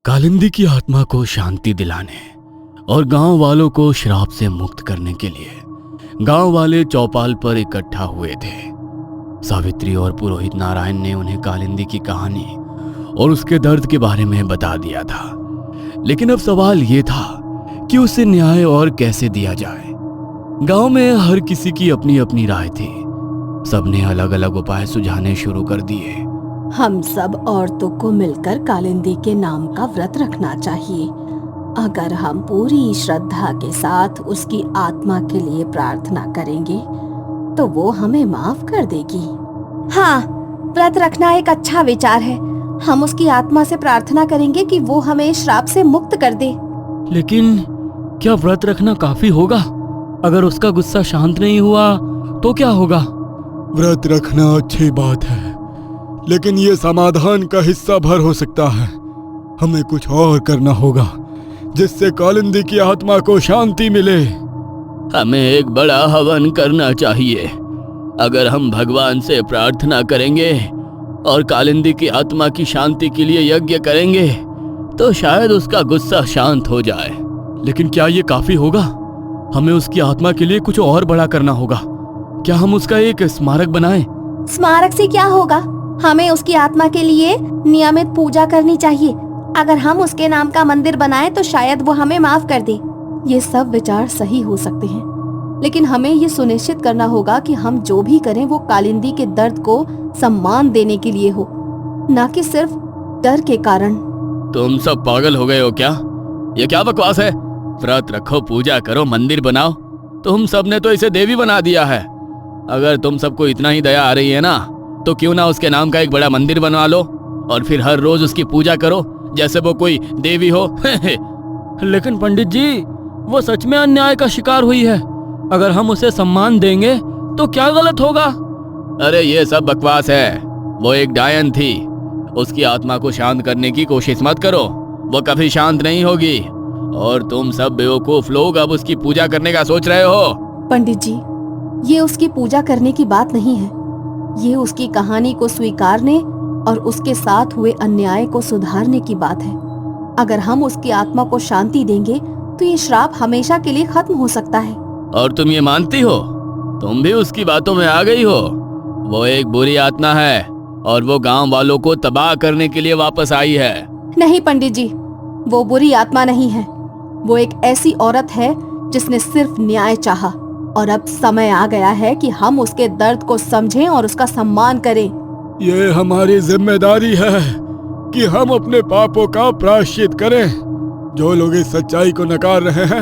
कालिंदी की आत्मा को शांति दिलाने और गांव वालों को श्राप से मुक्त करने के लिए गांव वाले चौपाल पर इकट्ठा हुए थे। सावित्री और पुरोहित नारायण ने उन्हें कालिंदी की कहानी और उसके दर्द के बारे में बता दिया था। लेकिन अब सवाल ये था कि उसे न्याय और कैसे दिया जाए। गांव में हर किसी की अपनी अपनी राय थी। सबने अलग अलग उपाय सुझाने शुरू कर दिए। हम सब औरतों को मिलकर कालिंदी के नाम का व्रत रखना चाहिए। अगर हम पूरी श्रद्धा के साथ उसकी आत्मा के लिए प्रार्थना करेंगे तो वो हमें माफ कर देगी। हाँ, व्रत रखना एक अच्छा विचार है। हम उसकी आत्मा से प्रार्थना करेंगे कि वो हमें श्राप से मुक्त कर दे। लेकिन क्या व्रत रखना काफी होगा? अगर उसका गुस्सा शांत नहीं हुआ तो क्या होगा? व्रत रखना अच्छी बात है, लेकिन ये समाधान का हिस्सा भर हो सकता है। हमें कुछ और करना होगा जिससे कालिंदी की आत्मा को शांति मिले। हमें एक बड़ा हवन करना चाहिए। अगर हम भगवान से प्रार्थना करेंगे और कालिंदी की आत्मा की शांति के लिए यज्ञ करेंगे तो शायद उसका गुस्सा शांत हो जाए। लेकिन क्या ये काफी होगा? हमें उसकी आत्मा के लिए कुछ और बड़ा करना होगा। क्या हम उसका एक स्मारक बनाएं? स्मारक से क्या होगा? हमें उसकी आत्मा के लिए नियमित पूजा करनी चाहिए। अगर हम उसके नाम का मंदिर बनाएं तो शायद वो हमें माफ कर दे। ये सब विचार सही हो सकते हैं, लेकिन हमें ये सुनिश्चित करना होगा कि हम जो भी करें वो कालिंदी के दर्द को सम्मान देने के लिए हो, न कि सिर्फ डर के कारण। तुम सब पागल हो गए हो क्या? ये क्या बकवास है? व्रत रखो, पूजा करो, मंदिर बनाओ। तुम सब ने तो इसे देवी बना दिया है। अगर तुम सबको इतना ही दया आ रही है ना तो क्यों ना उसके नाम का एक बड़ा मंदिर बनवा लो और फिर हर रोज उसकी पूजा करो जैसे वो कोई देवी हो। लेकिन पंडित जी, वो सच में अन्याय का शिकार हुई है। अगर हम उसे सम्मान देंगे तो क्या गलत होगा? अरे ये सब बकवास है। वो एक डायन थी। उसकी आत्मा को शांत करने की कोशिश मत करो, वो कभी शांत नहीं होगी। और तुम सब बेवकूफ लोग अब उसकी पूजा करने का सोच रहे हो। पंडित जी, ये उसकी पूजा करने की बात नहीं है। ये उसकी कहानी को स्वीकारने और उसके साथ हुए अन्याय को सुधारने की बात है। अगर हम उसकी आत्मा को शांति देंगे तो ये श्राप हमेशा के लिए खत्म हो सकता है। और तुम ये मानती हो? तुम भी उसकी बातों में आ गई हो? वो एक बुरी आत्मा है और वो गांव वालों को तबाह करने के लिए वापस आई है। नहीं पंडित जी, वो बुरी आत्मा नहीं है। वो एक ऐसी औरत है जिसने सिर्फ न्याय चाहा और अब समय आ गया है कि हम उसके दर्द को समझें और उसका सम्मान करें। ये हमारी जिम्मेदारी है कि हम अपने पापों का प्रायश्चित करें। जो लोग इस सच्चाई को नकार रहे हैं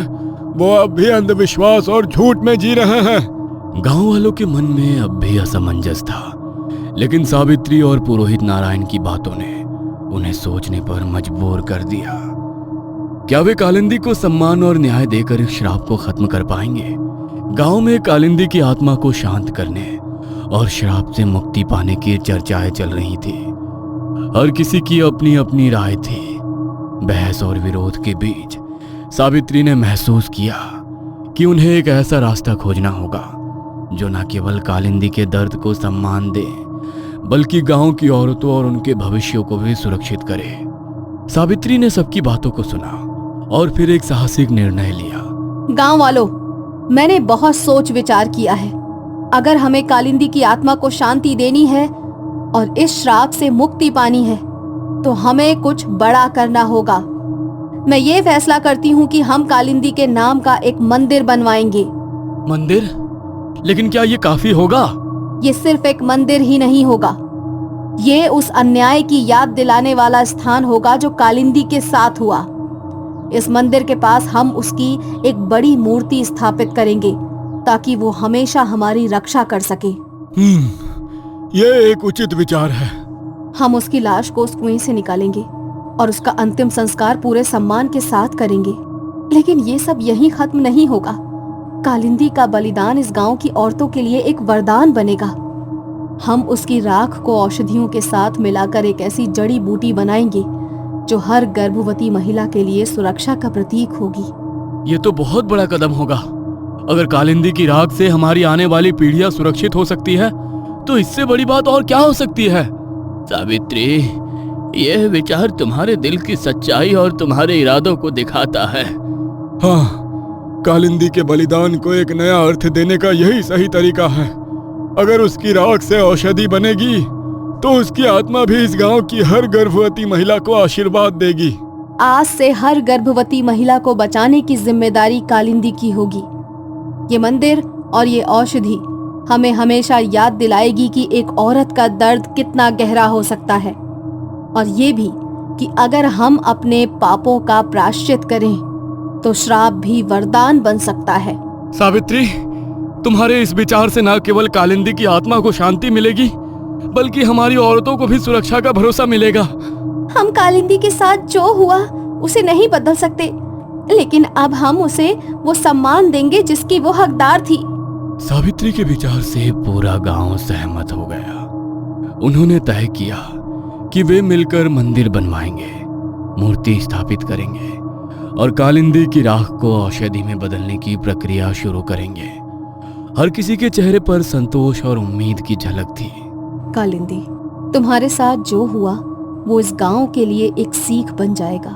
वो अब भी अंधविश्वास और झूठ में जी रहे हैं। गांव वालों के मन में अब भी असमंजस था, लेकिन सावित्री और पुरोहित नारायण की बातों ने उन्हें सोचने पर मजबूर कर दिया। क्या वे कालिंदी को सम्मान और न्याय देकर इस श्राप को खत्म कर पाएंगे? गांव में कालिंदी की आत्मा को शांत करने और श्राप से मुक्ति पाने की चर्चाएं चल रही थी। हर किसी की अपनी अपनी राय थी। बहस और विरोध के बीच सावित्री ने महसूस किया कि उन्हें एक ऐसा रास्ता खोजना होगा जो न केवल कालिंदी के दर्द को सम्मान दे बल्कि गांव की औरतों और उनके भविष्य को भी सुरक्षित करे। सावित्री ने सबकी बातों को सुना और फिर एक साहसिक निर्णय लिया। गांव वालों, मैंने बहुत सोच विचार किया है। अगर हमें कालिंदी की आत्मा को शांति देनी है और इस श्राप से मुक्ति पानी है तो हमें कुछ बड़ा करना होगा। मैं ये फैसला करती हूँ कि हम कालिंदी के नाम का एक मंदिर बनवाएंगे। मंदिर? लेकिन क्या ये काफी होगा? ये सिर्फ एक मंदिर ही नहीं होगा। ये उस अन्याय की याद दिलाने वाला स्थान होगा जो कालिंदी के साथ हुआ। इस मंदिर के पास हम उसकी एक बड़ी मूर्ति स्थापित करेंगे ताकि वो हमेशा हमारी रक्षा कर सके। ये एक उचित विचार है। हम उसकी लाश को उस कुएं से निकालेंगे और उसका अंतिम संस्कार पूरे सम्मान के साथ करेंगे। लेकिन ये सब यहीं खत्म नहीं होगा। कालिंदी का बलिदान इस गांव की औरतों के लिए एक वरदान बनेगा। हम उसकी राख को औषधियों के साथ मिलाकर एक ऐसी जड़ी बूटी बनाएंगे जो हर गर्भवती महिला के लिए सुरक्षा का प्रतीक होगी। ये तो बहुत बड़ा कदम होगा। अगर कालिंदी की राख से हमारी आने वाली पीढ़ियां सुरक्षित हो सकती है तो इससे बड़ी बात और क्या हो सकती है? सावित्री, यह विचार तुम्हारे दिल की सच्चाई और तुम्हारे इरादों को दिखाता है। हाँ, कालिंदी के बलिदान को एक नया अर्थ देने का यही सही तरीका है। अगर उसकी राख से औषधि बनेगी तो उसकी आत्मा भी इस गांव की हर गर्भवती महिला को आशीर्वाद देगी। आज से हर गर्भवती महिला को बचाने की जिम्मेदारी कालिंदी की होगी। ये मंदिर और ये औषधि हमें हमेशा याद दिलाएगी कि एक औरत का दर्द कितना गहरा हो सकता है, और ये भी कि अगर हम अपने पापों का प्रायश्चित करें तो श्राप भी वरदान बन सकता है। सावित्री, तुम्हारे इस विचार से न केवल कालिंदी की आत्मा को शांति मिलेगी, बल्कि हमारी औरतों को भी सुरक्षा का भरोसा मिलेगा। हम कालिंदी के साथ जो हुआ उसे नहीं बदल सकते, लेकिन अब हम उसे वो सम्मान देंगे जिसकी वो हकदार थी। सावित्री के विचार से पूरा गांव सहमत हो गया। उन्होंने तय किया कि वे मिलकर मंदिर बनवाएंगे, मूर्ति स्थापित करेंगे और कालिंदी की राख को औषधि में बदलने की प्रक्रिया शुरू करेंगे। हर किसी के चेहरे पर संतोष और उम्मीद की झलक थी। कालिंदी, तुम्हारे साथ जो हुआ वो इस गांव के लिए एक सीख बन जाएगा।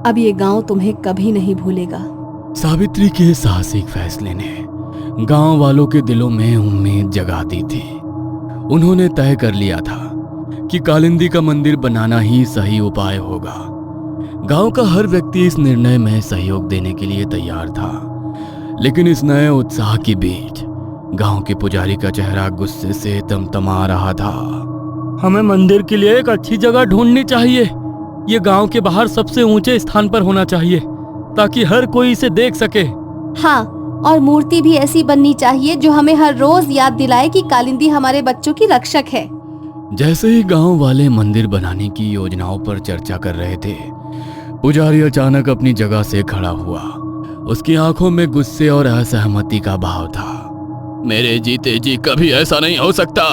अब ये गांव तुम्हें कभी नहीं भूलेगा। सावित्री के साहसिक फैसले ने गांव वालों के दिलों में उम्मीद जगा दी थी। उन्होंने तय कर लिया था कि कालिंदी का मंदिर बनाना ही सही उपाय होगा। गांव का हर व्यक्ति इस निर्णय में सहयोग देने के लिए तैयार था, लेकिन इस नए उत्साह के बीच गांव के पुजारी का चेहरा गुस्से से तमतमा रहा था। हमें मंदिर के लिए एक अच्छी जगह ढूंढनी चाहिए। ये गांव के बाहर सबसे ऊंचे स्थान पर होना चाहिए ताकि हर कोई इसे देख सके। हाँ, और मूर्ति भी ऐसी बननी चाहिए जो हमें हर रोज याद दिलाए कि कालिंदी हमारे बच्चों की रक्षक है। जैसे ही गांव वाले मंदिर बनाने की योजनाओं पर चर्चा कर रहे थे, पुजारी अचानक अपनी जगह से खड़ा हुआ। उसकी आंखों में गुस्से और असहमति का भाव था। मेरे जीते जी कभी ऐसा नहीं हो सकता।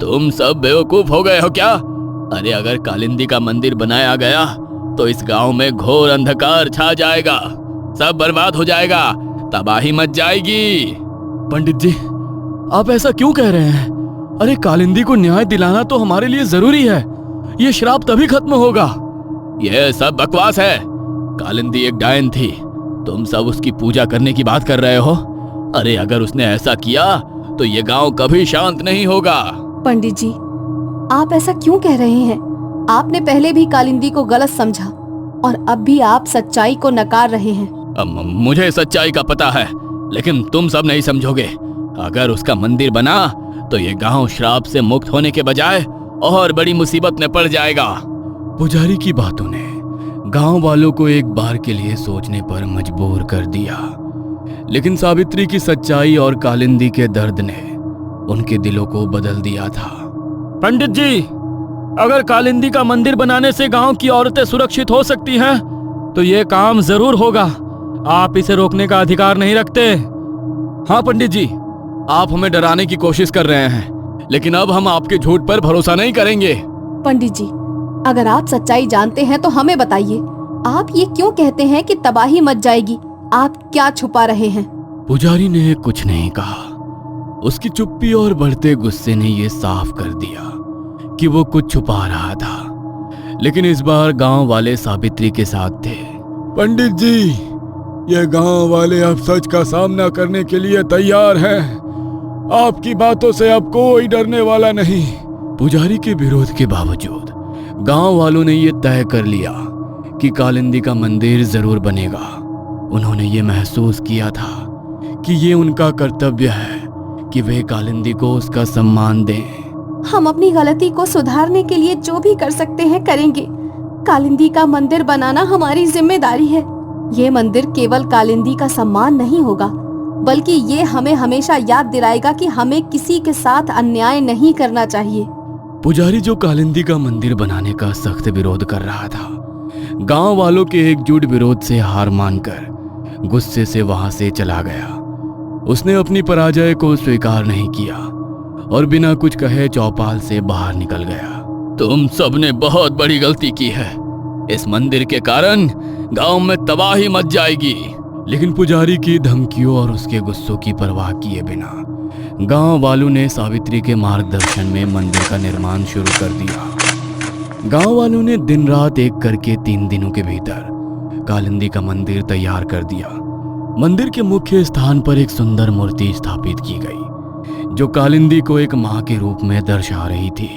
तुम सब बेवकूफ हो गए हो क्या? अरे अगर कालिंदी का मंदिर बनाया गया तो इस गांव में घोर अंधकार छा जाएगा, सब बर्बाद हो जाएगा, तबाही मच जाएगी। पंडित जी, आप ऐसा क्यों कह रहे हैं? अरे कालिंदी को न्याय दिलाना तो हमारे लिए जरूरी है। ये श्राप तभी खत्म होगा। यह सब बकवास है। कालिंदी एक डायन थी, तुम सब उसकी पूजा करने की बात कर रहे हो। अरे अगर उसने ऐसा किया तो ये गांव कभी शांत नहीं होगा। पंडित जी, आप ऐसा क्यों कह रहे हैं? आपने पहले भी कालिंदी को गलत समझा और अब भी आप सच्चाई को नकार रहे हैं। मुझे सच्चाई का पता है, लेकिन तुम सब नहीं समझोगे। अगर उसका मंदिर बना तो ये गांव श्राप से मुक्त होने के बजाय और बड़ी मुसीबत में पड़ जाएगा। पुजारी की बातों ने गांव वालों को एक बार के लिए सोचने पर मजबूर कर दिया, लेकिन सावित्री की सच्चाई और कालिंदी के दर्द ने उनके दिलों को बदल दिया था। पंडित जी, अगर कालिंदी का मंदिर बनाने से गांव की औरतें सुरक्षित हो सकती हैं, तो ये काम जरूर होगा। आप इसे रोकने का अधिकार नहीं रखते। हाँ पंडित जी, आप हमें डराने की कोशिश कर रहे हैं, लेकिन अब हम आपके झूठ पर भरोसा नहीं करेंगे। पंडित जी, अगर आप सच्चाई जानते हैं तो हमें बताइए। आप ये क्यों कहते हैं कि तबाही मच जाएगी? आप क्या छुपा रहे हैं? पुजारी ने कुछ नहीं कहा। उसकी चुप्पी और बढ़ते गुस्से ने ये साफ कर दिया कि वो कुछ छुपा रहा था, लेकिन इस बार गांव वाले सावित्री के साथ थे। पंडित जी, ये गांव वाले अब सच का सामना करने के लिए तैयार हैं। आपकी बातों से अब कोई डरने वाला नहीं। पुजारी के विरोध के बावजूद गांव वालों ने ये तय कर लिया कि कालिंदी का मंदिर जरूर बनेगा। उन्होंने ये महसूस किया था कि ये उनका कर्तव्य है कि वे कालिंदी को उसका सम्मान दें। हम अपनी गलती को सुधारने के लिए जो भी कर सकते हैं करेंगे। कालिंदी का मंदिर बनाना हमारी जिम्मेदारी है। ये मंदिर केवल कालिंदी का सम्मान नहीं होगा, बल्कि ये हमें हमेशा याद दिलाएगा कि हमें किसी के साथ अन्याय नहीं करना चाहिए। पुजारी, जो कालिंदी का मंदिर बनाने का सख्त विरोध कर रहा था, गांव वालों के एकजुट विरोध से हार मानकर गुस्से से वहां से चला गया। उसने अपनी पराजय को स्वीकार नहीं किया और बिना कुछ कहे चौपाल से बाहर निकल गया। तुम सबने बहुत बड़ी गलती की है। इस मंदिर के कारण गांव में तबाही मच जाएगी। लेकिन पुजारी की धमकियों और उसके गुस्सों की परवाह किए बिना गांव वालों ने सावित्री के मार्गदर्शन में मंदिर का निर्माण शुरू कर दिया। गांव वालों ने दिन रात एक करके 3 दिनों के भीतर कालिंदी का मंदिर तैयार कर दिया। मंदिर के मुख्य स्थान पर एक सुंदर मूर्ति स्थापित की गई जो कालिंदी को एक मां के रूप में दर्शा रही थी,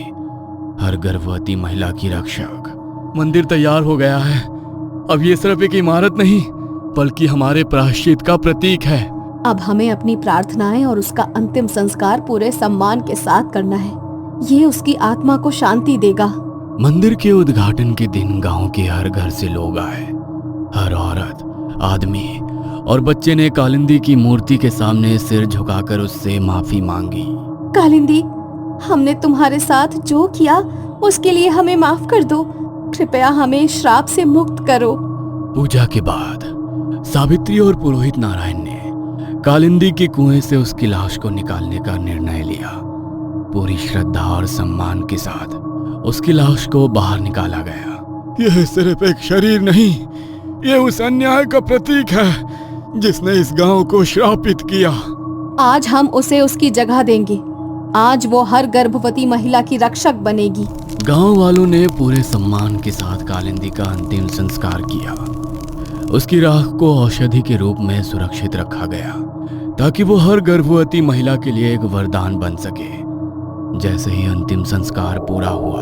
हर गर्भवती महिला की रक्षक। मंदिर तैयार हो गया है। अब ये सिर्फ एक इमारत नहीं बल्कि हमारे प्रायश्चित का प्रतीक है। अब हमें अपनी प्रार्थनाएं और उसका अंतिम संस्कार पूरे सम्मान के साथ करना है। ये उसकी आत्मा को शांति देगा। मंदिर के उद्घाटन के दिन गांव के हर घर से लोग आए। हर औरत, आदमी और बच्चे ने कालिंदी की मूर्ति के सामने सिर झुकाकर उससे माफी मांगी। कालिंदी, हमने तुम्हारे साथ जो किया उसके लिए हमें माफ कर दो। कृपया हमें श्राप से मुक्त करो। पूजा के बाद सावित्री और पुरोहित नारायण ने कालिंदी के कुएं से उसकी लाश को निकालने का निर्णय लिया। पूरी श्रद्धा और सम्मान के साथ उसकी लाश को बाहर निकाला गया। यह सिर्फ एक शरीर नहीं, यह उस अन्याय का प्रतीक है जिसने इस गांव को श्रापित किया। आज हम उसे उसकी जगह देंगे। आज वो हर गर्भवती महिला की रक्षक बनेगी। गांव वालों ने पूरे सम्मान के साथ कालिंदी का अंतिम संस्कार किया। उसकी राख को औषधि के रूप में सुरक्षित रखा गया ताकि वो हर गर्भवती महिला के लिए एक वरदान बन सके। जैसे ही अंतिम संस्कार पूरा हुआ,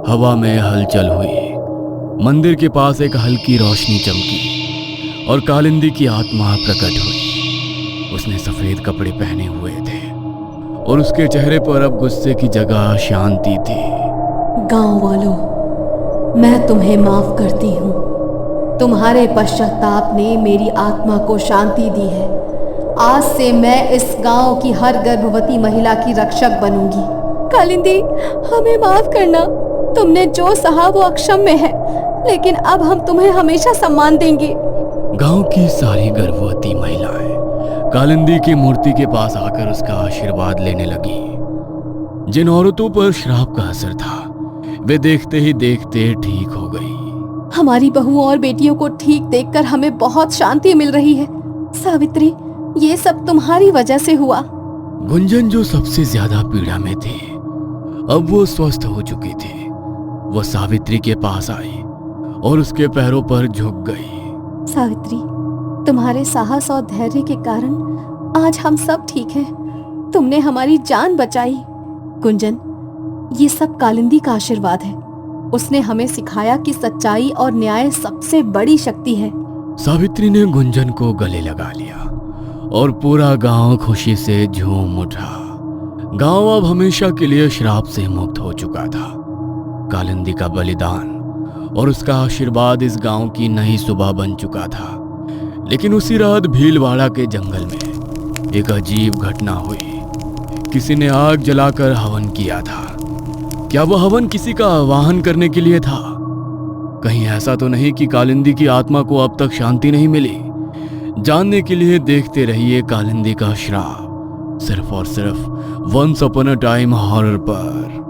हवा में हलचल हुई। मंदिर के पास एक हल्की रोशनी चमकी और कालिंदी की आत्मा प्रकट हुई। उसने सफेद कपड़े पहने हुए थे और उसके चेहरे पर अब गुस्से की जगह शांति थी। गांव वालों, मैं तुम्हें माफ करती हूँ। तुम्हारे पश्चाताप ने मेरी आत्मा को शांति दी है। आज से मैं इस गांव की हर गर्भवती महिला की रक्षक बनूंगी। कालिंदी, हमें माफ करना। तुमने जो सहा वो अक्षम्य है, लेकिन अब हम तुम्हें हमेशा सम्मान देंगे। गांव की सारी गर्भवती महिलाएं कालिंदी की मूर्ति के पास आकर उसका आशीर्वाद लेने लगी। जिन औरतों पर श्राप का असर था वे देखते ही देखते ठीक हो गई। हमारी बहुओं और बेटियों को ठीक देखकर हमें बहुत शांति मिल रही है। सावित्री, ये सब तुम्हारी वजह से हुआ। गुंजन, जो सबसे ज्यादा पीड़ा में थी, अब वो स्वस्थ हो चुकी थी। वो सावित्री के पास आई और उसके पैरों पर झुक गई। सावित्री, तुम्हारे साहस और धैर्य के कारण आज हम सब ठीक हैं। तुमने हमारी जान बचाई। गुंजन, ये सब कालिंदी का आशीर्वाद है। उसने हमें सिखाया कि सच्चाई और न्याय सबसे बड़ी शक्ति है। सावित्री ने गुंजन को गले लगा लिया और पूरा गांव खुशी से झूम उठा। गांव अब हमेशा के लिए श्राप से मुक्त हो चुका था। कालिंदी का बलिदान और उसका आशीर्वाद इस गांव की नई सुबह बन चुका था। लेकिन उसी रात भीलवाड़ा के जंगल में एक अजीब घटना हुई। किसी ने आग जलाकर हवन किया था। क्या वो हवन किसी का आवाहन करने के लिए था? कहीं ऐसा तो नहीं कि कालिंदी की आत्मा को अब तक शांति नहीं मिली? जानने के लिए देखते रहिए कालिंदी का श्राप, सिर्फ और सिर्फ once upon a time horror पर।